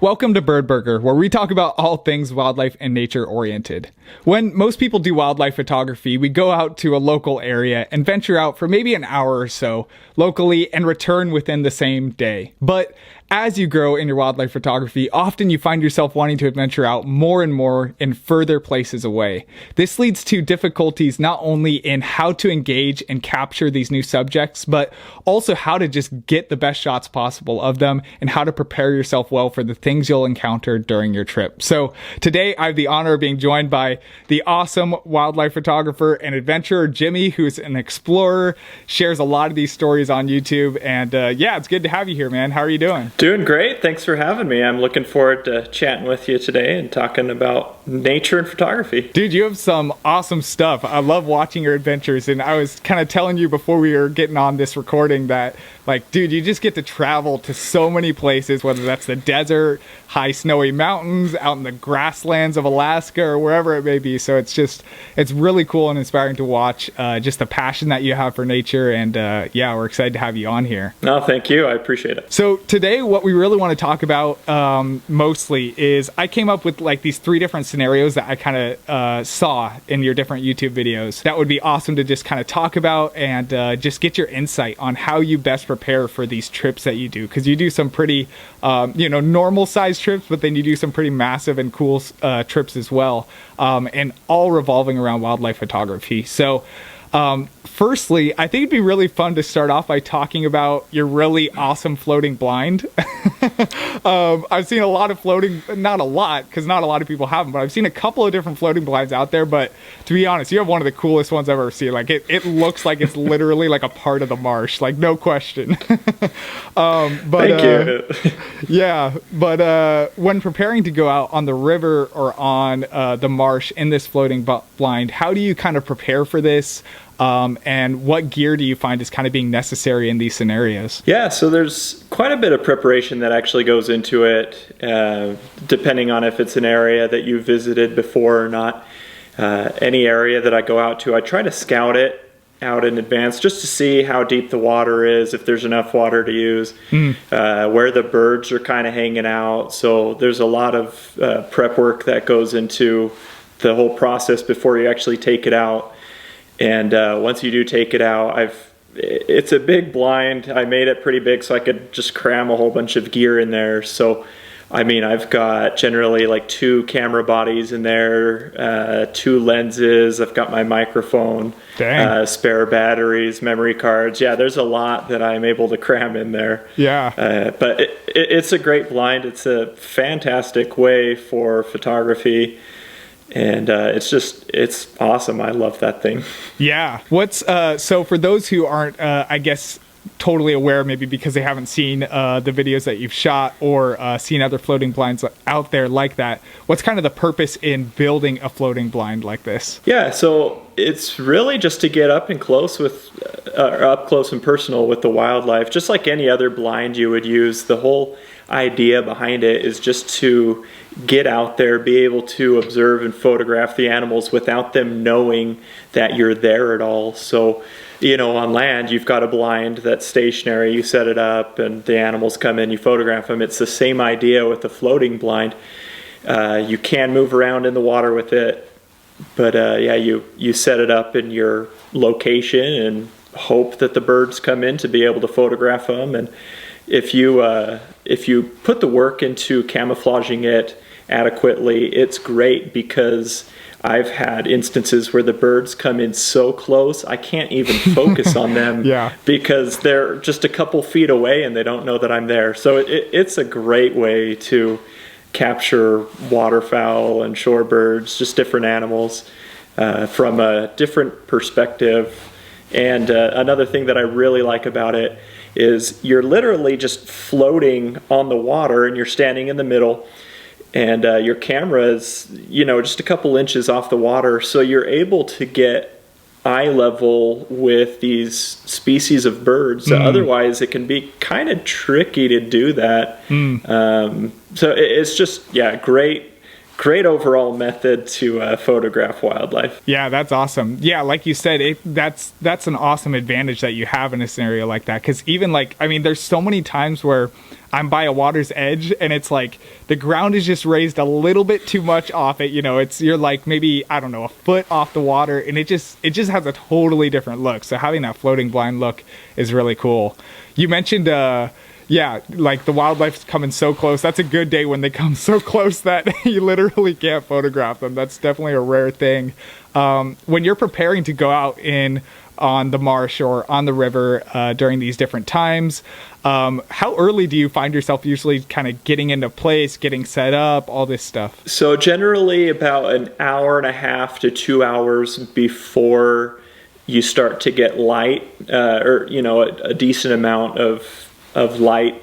Welcome to Bird Burger, where we talk about all things wildlife and nature oriented. When most people do wildlife photography, we go out to a local area and venture out for maybe an hour or so locally and return within the same day. But as you grow in your wildlife photography, often you find yourself wanting to venture out more and more in further places away. This leads to difficulties not only in how to engage and capture these new subjects, but also how to just get the best shots possible of them and how to prepare yourself well for the things you'll encounter during your trip. So today I have the honor of being joined by the awesome wildlife photographer and adventurer Jimmy, who's an explorer, shares a lot of these stories on YouTube. And yeah, it's good to have you here, man. How are you doing? Doing great. Thanks for having me. I'm looking forward to chatting with you today and talking about nature and photography. Dude, you have some awesome stuff. I love watching your adventures. And I was kind of telling you before we were getting on this recording that, like, dude, you just get to travel to so many places, whether that's the desert, high snowy mountains, out in the grasslands of Alaska, or wherever it may be. So it's really cool and inspiring to watch just the passion that you have for nature. And yeah, we're excited to have you on here. No, thank you. I appreciate it. So today, what we really want to talk about mostly is I came up with like these 3 different scenarios that I kind of saw in your different YouTube videos that would be awesome to just kind of talk about and just get your insight on how you best prepare for these trips that you do, because you do some pretty normal size trips, but then you do some pretty massive and cool trips as well, and all revolving around wildlife photography. So firstly, I think it'd be really fun to start off by talking about your really awesome floating blind. I've seen a lot of floating, not a lot, because not a lot of people have them, but I've seen a couple of different floating blinds out there. But to be honest, you have one of the coolest ones I've ever seen. Like it looks like it's literally like a part of the marsh, like no question. Thank you. Yeah, but when preparing to go out on the river or on the marsh in this floating blind, how do you kind of prepare for this? And what gear do you find is kind of being necessary in these scenarios? Yeah, so there's quite a bit of preparation that actually goes into it, depending on if it's an area that you visited before or not. Any area that I go out to, I try to scout it out in advance just to see how deep the water is, if there's enough water to use, where the birds are kind of hanging out. So there's a lot of prep work that goes into the whole process before you actually take it out. And once you do take it out, it's a big blind. I made it pretty big so I could just cram a whole bunch of gear in there. So, I mean, I've got generally like 2 camera bodies in there, 2 lenses. I've got my microphone, spare batteries, memory cards. Yeah, there's a lot that I'm able to cram in there. Yeah. But it's a great blind. It's a fantastic way for photography. And it's awesome. I love that thing. Yeah. So for those who aren't, I guess, totally aware, maybe because they haven't seen the videos that you've shot or seen other floating blinds out there like that, what's kind of the purpose in building a floating blind like this? Yeah, so it's really just to get up close and personal with the wildlife, just like any other blind you would use. The whole idea behind it is just to get out there, be able to observe and photograph the animals without them knowing that you're there at all. So, on land, you've got a blind that's stationary, you set it up and the animals come in, you photograph them. It's the same idea with the floating blind. You can move around in the water with it, but yeah, you set it up in your location and hope that the birds come in to be able to photograph them. And if you put the work into camouflaging it adequately, it's great, because I've had instances where the birds come in so close I can't even focus on them because they're just a couple feet away and they don't know that I'm there. So it's a great way to capture waterfowl and shorebirds, just different animals from a different perspective. And another thing that I really like about it is you're literally just floating on the water and you're standing in the middle, and your camera is, just a couple inches off the water, so you're able to get eye level with these species of birds. Otherwise, it can be kind of tricky to do that. So it's just, great great overall method to photograph wildlife. Yeah, that's awesome. Yeah, like you said, that's an awesome advantage that you have in a scenario like that. Because even like, I mean, there's so many times where I'm by a water's edge and it's like the ground is just raised a little bit too much off it. You know, you're like maybe, I don't know, a foot off the water, and it just has a totally different look. So having that floating blind look is really cool. You mentioned yeah, like the wildlife's coming so close. That's a good day when they come so close that you literally can't photograph them. That's definitely a rare thing. When you're preparing to go out on the marsh or on the river during these different times, how early do you find yourself usually kind of getting into place, getting set up, all this stuff? So generally about an hour and a half to 2 hours before you start to get light, or a decent amount of light.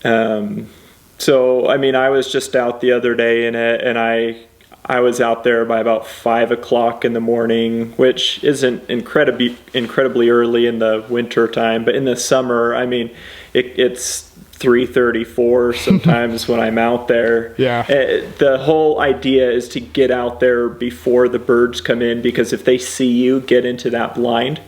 So I mean, I was just out the other day in it, and I was out there by about 5 o'clock in the morning, which isn't incredibly early in the winter time, but in the summer, I mean, it's 3:34 sometimes when I'm out there. Yeah. The whole idea is to get out there before the birds come in, because if they see you get into that blind,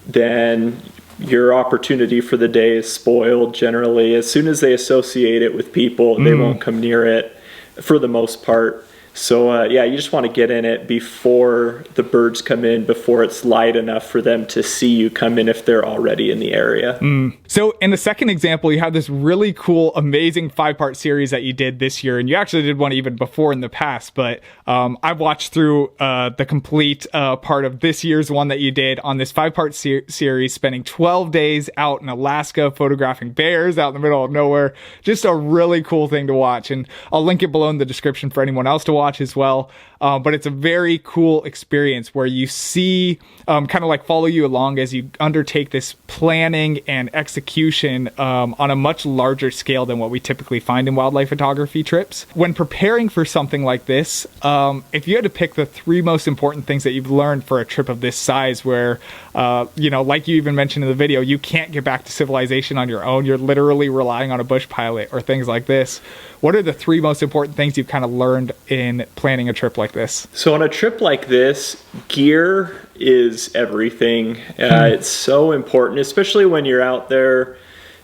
then your opportunity for the day is spoiled generally. As soon as they associate it with people, they won't come near it for the most part. So yeah, you just want to get in it before the birds come in, before it's light enough for them to see you come in if they're already in the area. So in the second example, you have this really cool, amazing 5-part series that you did this year, and you actually did one even before in the past, but I've watched through the complete part of this year's one that you did on this 5-part series, spending 12 days out in Alaska photographing bears out in the middle of nowhere. Just a really cool thing to watch, and I'll link it below in the description for anyone else to watch as well. But it's a very cool experience where you see kind of like follow you along as you undertake this planning and execution on a much larger scale than what we typically find in wildlife photography trips. When preparing for something like this, if you had to pick the 3 most important things that you've learned for a trip of this size, where like you even mentioned in the video, you can't get back to civilization on your own, you're literally relying on a bush pilot or things like this, what are the 3 most important things you've kind of learned in planning a trip like this? So on a trip like this, gear is everything. It's so important, especially when you're out there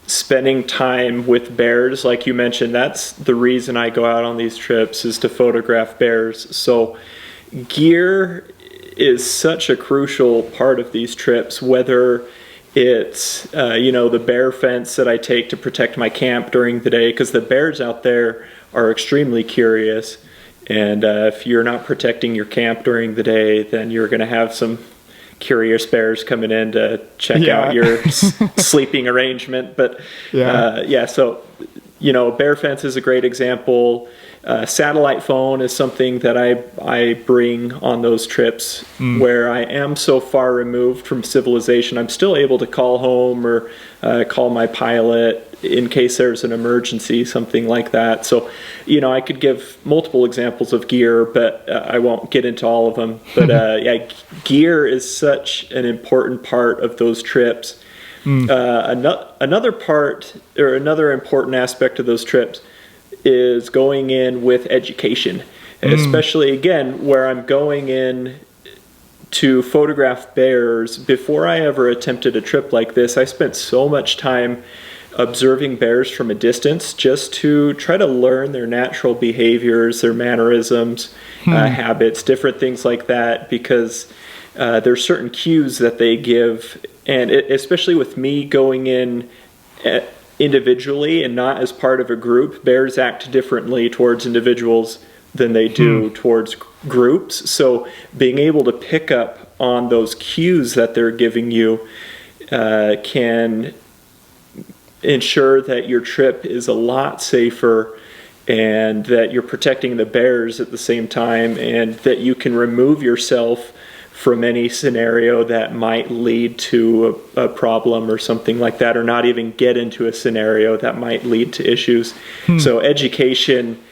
spending time with bears. Like you mentioned, that's the reason I go out on these trips, is to photograph bears. So gear is such a crucial part of these trips, whether it's the bear fence that I take to protect my camp during the day, because the bears out there are extremely curious, and if you're not protecting your camp during the day, then you're going to have some curious bears coming in to check out your sleeping arrangement. But so bear fence is a great example. Satellite phone is something that I bring on those trips, where I am so far removed from civilization, I'm still able to call home or call my pilot in case there's an emergency, something like that. So, I could give multiple examples of gear, but I won't get into all of them. But gear is such an important part of those trips. Another part, or another important aspect of those trips, is going in with education, especially again where I'm going in to photograph bears. Before I ever attempted a trip like this, I spent so much time observing bears from a distance, just to try to learn their natural behaviors, their mannerisms, habits, different things like that, because there's certain cues that they give, and especially with me going in individually and not as part of a group, bears act differently towards individuals than they do towards groups. So being able to pick up on those cues that they're giving you can ensure that your trip is a lot safer, and that you're protecting the bears at the same time, and that you can remove yourself from any scenario that might lead to a problem or something like that, or not even get into a scenario that might lead to issues. So education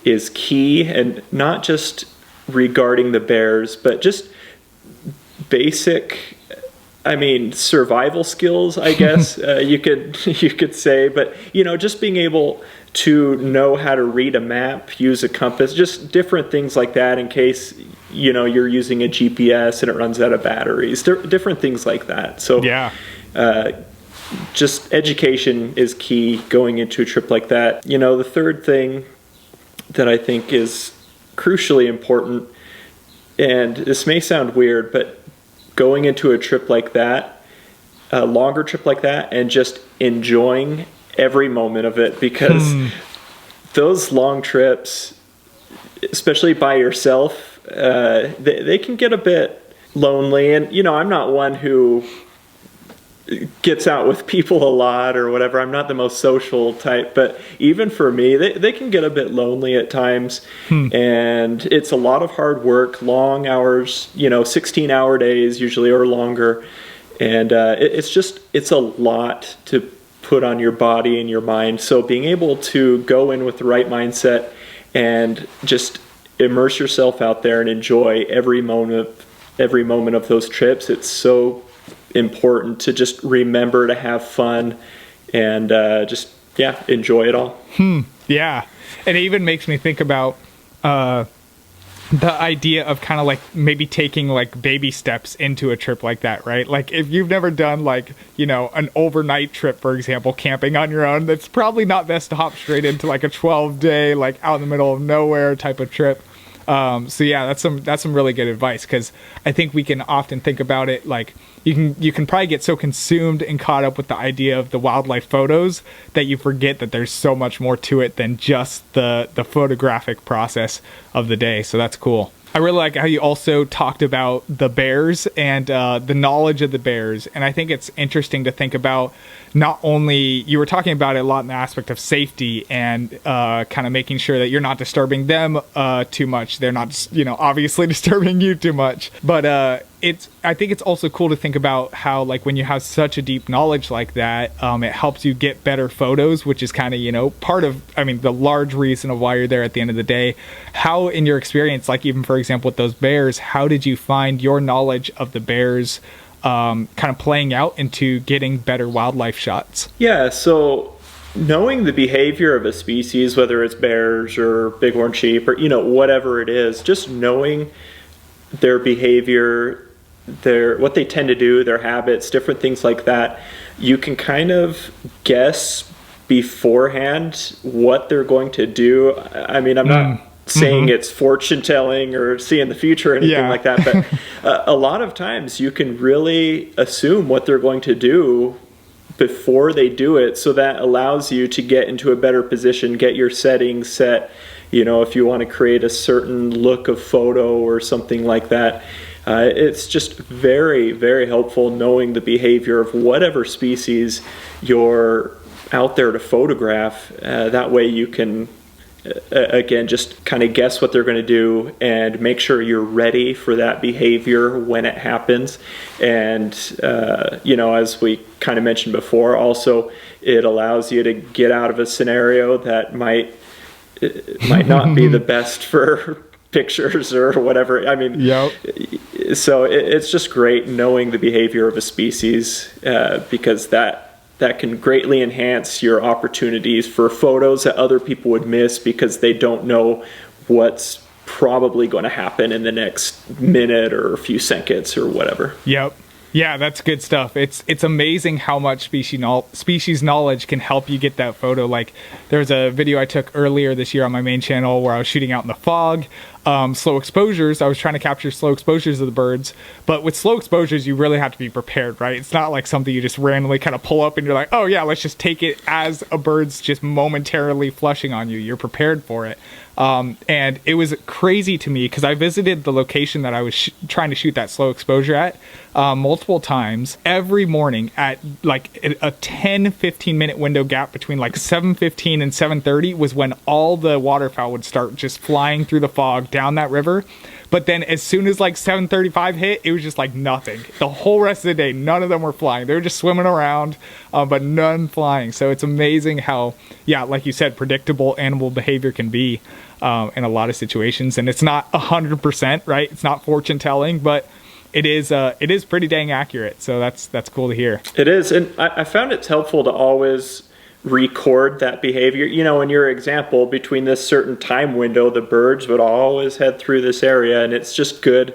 is key, and not just regarding the bears, but just basic, survival skills, I guess you could say. But just being able to know how to read a map, use a compass, just different things like that in case, you're using a GPS and it runs out of batteries, different things like that. So yeah. Just education is key going into a trip like that. The third thing that I think is crucially important, and this may sound weird, but going into a trip like that, a longer trip like that, and just enjoying every moment of it, because those long trips, especially by yourself, they can get a bit lonely. And I'm not one who gets out with people a lot or whatever. I'm not the most social type, but even for me, they can get a bit lonely at times. And it's a lot of hard work, long hours, 16-hour days usually or longer. And it's a lot to put on your body and your mind. So being able to go in with the right mindset and just immerse yourself out there and enjoy every moment of those trips, it's so important to just remember to have fun and enjoy it all. Yeah. And it even makes me think about the idea of kind of like maybe taking like baby steps into a trip like that, right? Like if you've never done like, an overnight trip, for example, camping on your own, that's probably not best to hop straight into like a 12-day, like out in the middle of nowhere type of trip. So yeah, that's some really good advice, because I think we can often think about it like you can probably get so consumed and caught up with the idea of the wildlife photos that you forget that there's so much more to it than just the photographic process of the day. So that's cool. I really like how you also talked about the bears and the knowledge of the bears. And I think it's interesting to think about, not only, you were talking about it a lot in the aspect of safety and kind of making sure that you're not disturbing them too much. They're not, obviously disturbing you too much. But I think it's also cool to think about how, like, when you have such a deep knowledge like that, it helps you get better photos, which is kind of, part of, the large reason of why you're there at the end of the day. How, in your experience, like even for example with those bears, how did you find your knowledge of the bears kind of playing out into getting better wildlife shots? Yeah, so knowing the behavior of a species, whether it's bears or bighorn sheep or whatever it is, just knowing their behavior, what they tend to do, their habits, different things like that, you can kind of guess beforehand what they're going to do. I'm not saying it's fortune telling or seeing the future or anything like that, but a lot of times you can really assume what they're going to do before they do it, so that allows you to get into a better position, get your settings set, if you want to create a certain look of photo or something like that. It's just very, very helpful knowing the behavior of whatever species you're out there to photograph. That way you can again, just kind of guess what they're going to do and make sure you're ready for that behavior when it happens. And, as we kind of mentioned before, also it allows you to get out of a scenario that might not be the best for pictures or whatever. So it's just great knowing the behavior of a species, because that can greatly enhance your opportunities for photos that other people would miss because they don't know what's probably going to happen in the next minute or a few seconds or whatever. Yep. Yeah, that's good stuff. It's amazing how much species knowledge can help you get that photo. Like, there's a video I took earlier this year on my main channel where I was shooting out in the fog. Slow exposures. I was trying to capture slow exposures of the birds, but with slow exposures, you really have to be prepared, right? It's not like something you just randomly kind of pull up and you're like, oh yeah, let's just take it as a bird's just momentarily flushing on you. You're prepared for it. And it was crazy to me because I visited the location that I was trying to shoot that slow exposure at multiple times every morning at like a 10-15 minute window gap between like 7:15 and 7:30 was when all the waterfowl would start just flying through the fog down that river. But then as soon as like 7:35 hit, it was just like nothing. The whole rest of the day, none of them were flying. They were just swimming around, but none flying. So it's amazing how, yeah, like you said, predictable animal behavior can be in a lot of situations. And it's not 100%, right? It's not fortune telling, but it is pretty dang accurate. So that's cool to hear. It is. And I found it's helpful to always record that behavior. You know, in your example, between this certain time window, the birds would always head through this area, and it's just good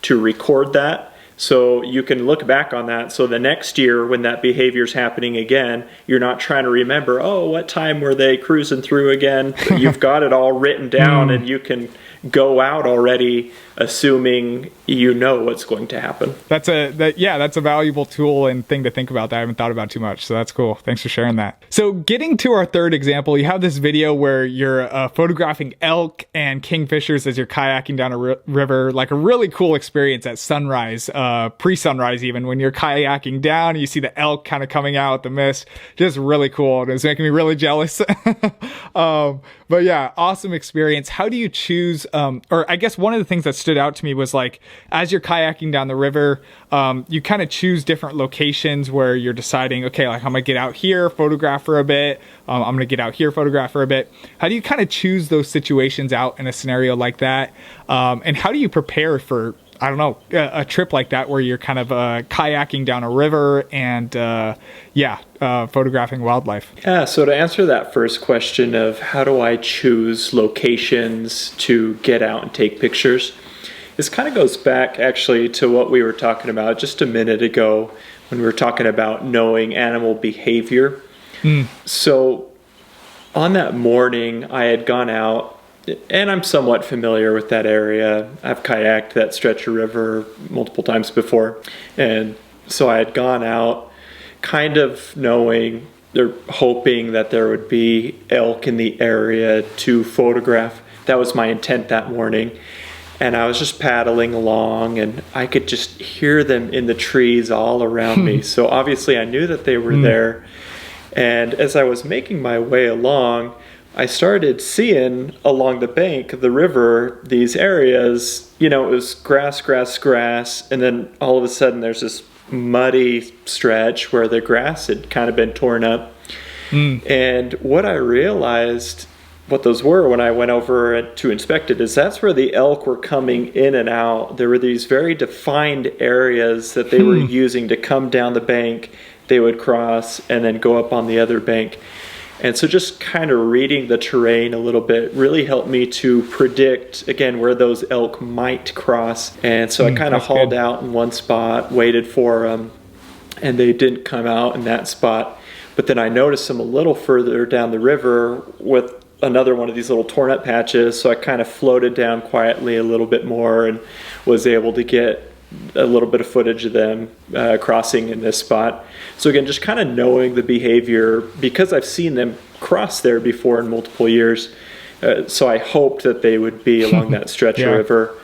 to record that. So you can look back on that. So the next year when that behavior is happening again, you're not trying to remember, oh, what time were they cruising through again? You've got it all written down and you can go out already assuming you know what's going to happen. That's a valuable tool and thing to think about that I haven't thought about too much. So that's cool. Thanks for sharing that. So getting to our third example, you have this video where you're photographing elk and kingfishers as you're kayaking down a river, like a really cool experience at sunrise, pre-sunrise even, when you're kayaking down and you see the elk kind of coming out with the mist. Just really cool. It's making me really jealous. But yeah, awesome experience. How do you choose, or I guess one of the things that stood out to me was like, as you're kayaking down the river, you kind of choose different locations where you're deciding, okay, like I'm gonna get out here, photograph for a bit. I'm gonna get out here, photograph for a bit. How do you kind of choose those situations out in a scenario like that? And how do you prepare for, I don't know, a trip like that where you're kind of kayaking down a river and photographing wildlife? Yeah, so to answer that first question of how do I choose locations to get out and take pictures, this kind of goes back actually to what we were talking about just a minute ago when we were talking about knowing animal behavior. So on that morning, I had gone out, and I'm somewhat familiar with that area. I've kayaked that stretch of river multiple times before. And so I had gone out kind of knowing or hoping that there would be elk in the area to photograph. That was my intent that morning. And I was just paddling along and I could just hear them in the trees all around me. So obviously I knew that they were there. And as I was making my way along, I started seeing along the bank of the river these areas, you know, it was grass, and then all of a sudden there's this muddy stretch where the grass had kind of been torn up. And what I realized, what those were when I went over to inspect it, is that's where the elk were coming in and out. There were these very defined areas that they were using to come down the bank. They would cross and then go up on the other bank. And so just kind of reading the terrain a little bit really helped me to predict, again, where those elk might cross. And so I kind of hauled out in one spot, waited for them, and they didn't come out in that spot. But then I noticed them a little further down the river with another one of these little torn up patches. So I kind of floated down quietly a little bit more and was able to get a little bit of footage of them crossing in this spot. So again, just kind of knowing the behavior, because I've seen them cross there before in multiple years. So I hoped that they would be along that stretch of river.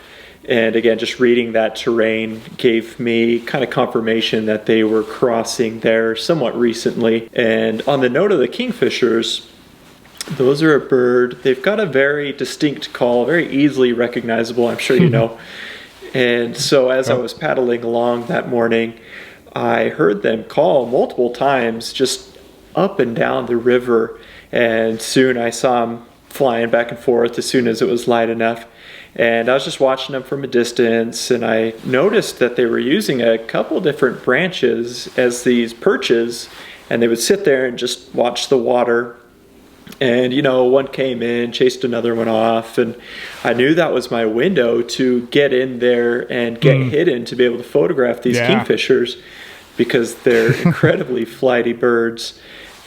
And again, just reading that terrain gave me kind of confirmation that they were crossing there somewhat recently. And on the note of the kingfishers, those are a bird. They've got a very distinct call, very easily recognizable, I'm sure you know. And so as I was paddling along that morning, I heard them call multiple times just up and down the river. And soon I saw them flying back and forth as soon as it was light enough. And I was just watching them from a distance, and I noticed that they were using a couple different branches as these perches, and they would sit there and just watch the water. And, you know, one came in, chased another one off, and I knew that was my window to get in there and get hidden to be able to photograph these kingfishers, because they're incredibly flighty birds.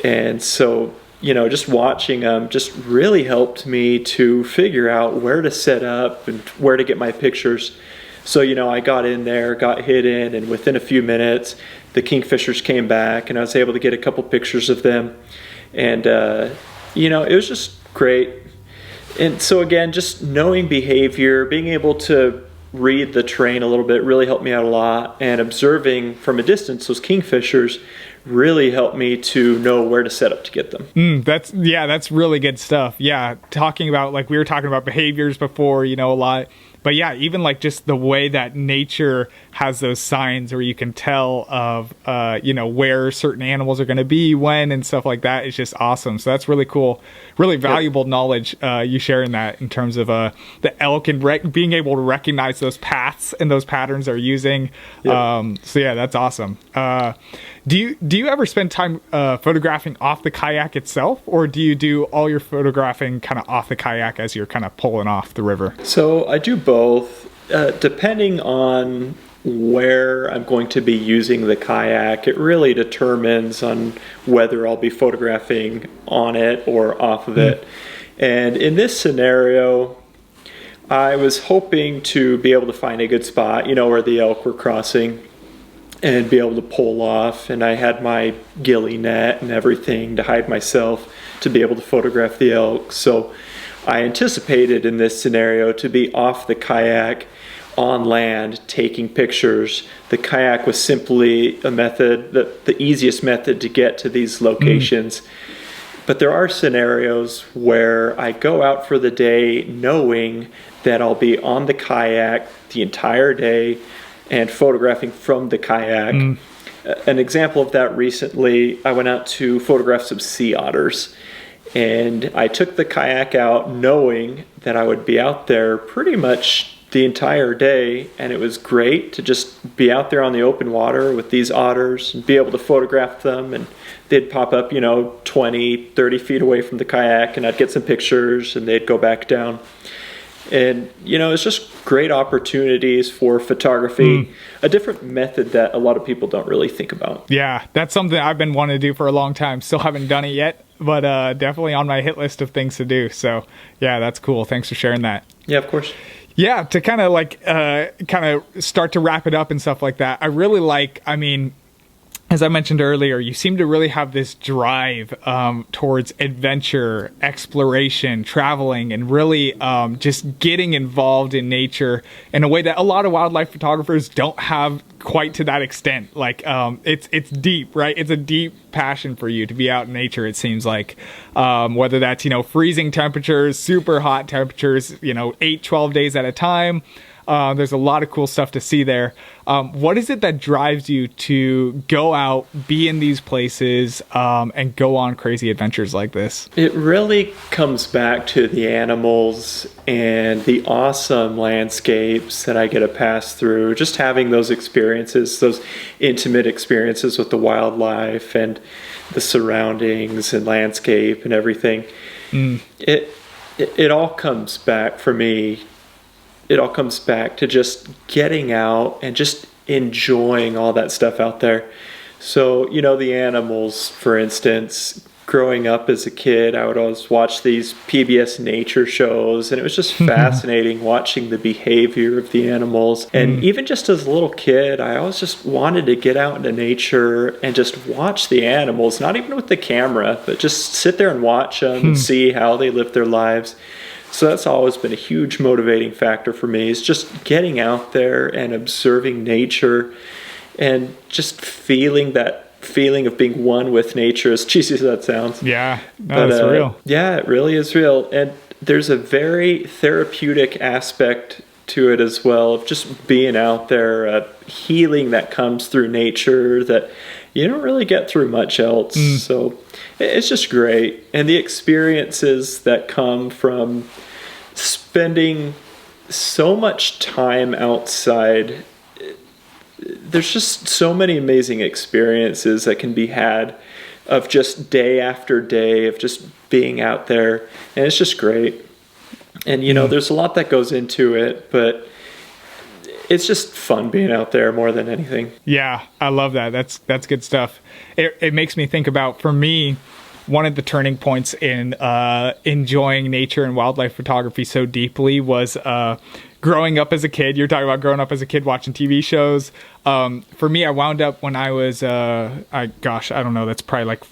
And so, you know, just watching them just really helped me to figure out where to set up and where to get my pictures. So, you know, I got in there, got hidden, and within a few minutes, the kingfishers came back, and I was able to get a couple pictures of them. And, you know, it was just great. And so again, just knowing behavior, being able to read the terrain a little bit really helped me out a lot. And observing from a distance those kingfishers really helped me to know where to set up to get them. That's really good stuff. Yeah, talking about, like we were talking about behaviors before, you know, a lot. But yeah, even like just the way that nature has those signs where you can tell of, where certain animals are going to be when and stuff like that is just awesome. So that's really cool, really valuable knowledge you sharing that in terms of the elk and being able to recognize those paths and those patterns they're using. So yeah, that's awesome. Do you ever spend time photographing off the kayak itself, or do you do all your photographing kind of off the kayak as you're kind of pulling off the river? So I do both, depending on where I'm going to be using the kayak. It really determines on whether I'll be photographing on it or off of it. And in this scenario, I was hoping to be able to find a good spot, where the elk were crossing, and be able to pull off. And I had my ghillie net and everything to hide myself to be able to photograph the elk. So I anticipated in this scenario to be off the kayak on land taking pictures. The kayak was simply a method, the easiest method to get to these locations. But there are scenarios where I go out for the day knowing that I'll be on the kayak the entire day and photographing from the kayak. An example of that recently, I went out to photograph some sea otters. And I took the kayak out knowing that I would be out there pretty much the entire day, and it was great to just be out there on the open water with these otters and be able to photograph them. And they'd pop up 20, 30 feet away from the kayak, and I'd get some pictures and they'd go back down. And it's just great opportunities for photography, a different method that a lot of people don't really think about. Yeah, that's something I've been wanting to do for a long time. Still haven't done it yet, but definitely on my hit list of things to do. So yeah, that's cool. Thanks for sharing that. Yeah, of course. Yeah, to kind of start to wrap it up and stuff like that. I really as I mentioned earlier, you seem to really have this drive towards adventure, exploration, traveling, and really just getting involved in nature in a way that a lot of wildlife photographers don't have quite to that extent. Like it's deep, right? It's a deep passion for you to be out in nature, it seems like. Whether that's, freezing temperatures, super hot temperatures, 8, 12 days at a time. There's a lot of cool stuff to see there. What is it that drives you to go out, be in these places, and go on crazy adventures like this? It really comes back to the animals and the awesome landscapes that I get to pass through. Just having those experiences, those intimate experiences with the wildlife and the surroundings and landscape and everything. It all comes back for me. It all comes back to just getting out and just enjoying all that stuff out there. So, the animals, for instance, growing up as a kid, I would always watch these PBS nature shows, and it was just fascinating watching the behavior of the animals. And even just as a little kid, I always just wanted to get out into nature and just watch the animals, not even with the camera, but just sit there and watch them and see how they live their lives. So that's always been a huge motivating factor for me, is just getting out there and observing nature and just feeling that feeling of being one with nature, as cheesy as that sounds. Yeah, that's real. Yeah, it really is real. And there's a very therapeutic aspect to it as well, of just being out there, healing that comes through nature that you don't really get through much else. So it's just great. And the experiences that come from spending so much time outside, there's just so many amazing experiences that can be had of just day after day of just being out there. And it's just great. And, there's a lot that goes into it, but it's just fun being out there more than anything. Yeah, I love that. That's good stuff. It makes me think about, for me, one of the turning points in enjoying nature and wildlife photography so deeply was growing up as a kid. You're talking about growing up as a kid watching TV shows. For me, I wound up when I was, I don't know, that's probably like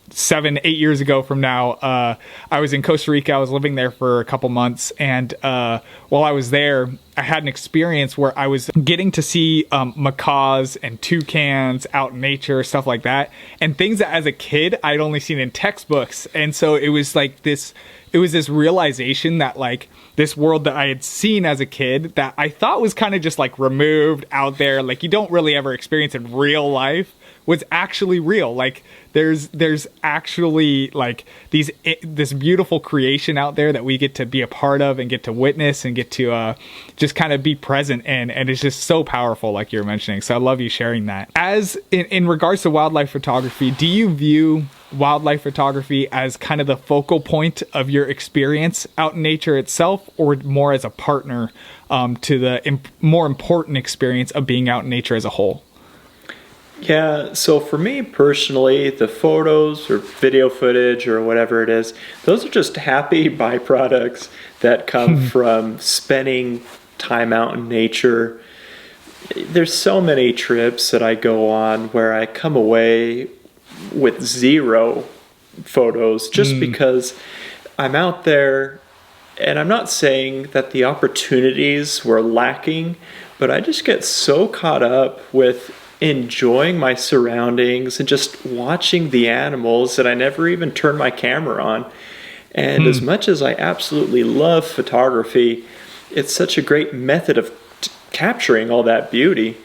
7-8 years ago from now, I was in Costa Rica. I was living there for a couple months, and while I was there, I had an experience where I was getting to see macaws and toucans out in nature, stuff like that, and things that as a kid I'd only seen in textbooks. And so it was like this realization that like this world that I had seen as a kid that I thought was kind of just like removed out there, like you don't really ever experience in real life, was actually real. Like there's actually like this beautiful creation out there that we get to be a part of and get to witness and get to just kind of be present in, and it's just so powerful, like you're mentioning. So I love you sharing that. As in regards to wildlife photography, do you view wildlife photography as kind of the focal point of your experience out in nature itself, or more as a partner to the more important experience of being out in nature as a whole? Yeah, so for me personally, the photos or video footage or whatever it is, those are just happy byproducts that come from spending time out in nature. There's so many trips that I go on where I come away with zero photos just because I'm out there, and I'm not saying that the opportunities were lacking, but I just get so caught up with enjoying my surroundings and just watching the animals that I never even turn my camera on. And as much as I absolutely love photography, it's such a great method of capturing all that beauty.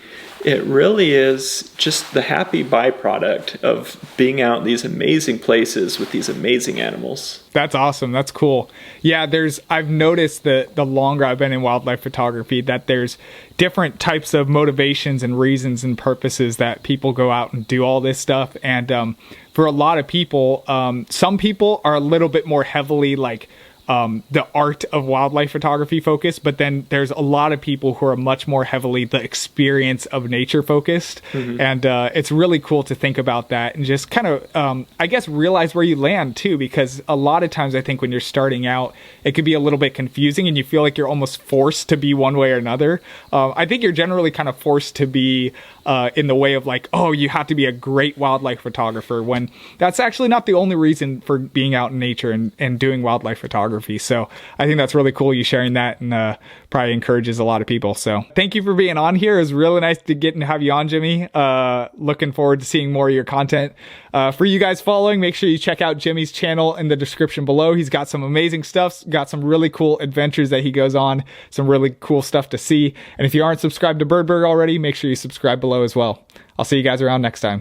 It really is just the happy byproduct of being out in these amazing places with these amazing animals. That's awesome. That's cool. Yeah, I've noticed that the longer I've been in wildlife photography, that there's different types of motivations and reasons and purposes that people go out and do all this stuff. And for a lot of people, some people are a little bit more heavily like the art of wildlife photography focused, but then there's a lot of people who are much more heavily the experience of nature focused. And it's really cool to think about that and just kind of I guess realize where you land too, because a lot of times I think when you're starting out it could be a little bit confusing and you feel like you're almost forced to be one way or another. I think you're generally kind of forced to be in the way of like, oh, you have to be a great wildlife photographer, when that's actually not the only reason for being out in nature and doing wildlife photography. So I think that's really cool, you sharing that, and probably encourages a lot of people. So thank you for being on here. It was really nice to get and have you on, Jimmy. Looking forward to seeing more of your content. For you guys following, make sure you check out Jimmy's channel in the description below. He's got some amazing stuff, got some really cool adventures that he goes on, some really cool stuff to see. And if you aren't subscribed to Birdberg already, make sure you subscribe below as well. I'll see you guys around next time.